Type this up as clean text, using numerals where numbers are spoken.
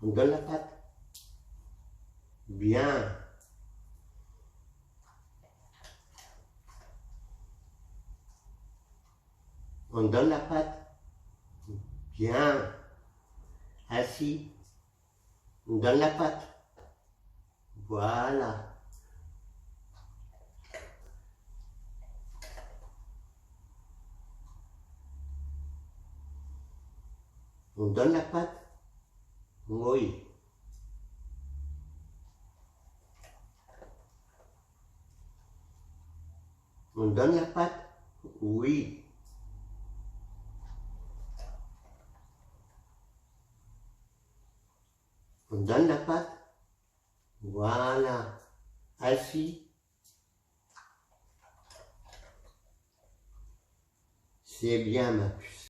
On donne la patte. Bien. On donne la patte. Bien. Assis. On donne la patte. Voilà. On donne la patte. Oui. On donne la patte. Oui. On donne la patte. Voilà. Assis. C'est bien, ma puce.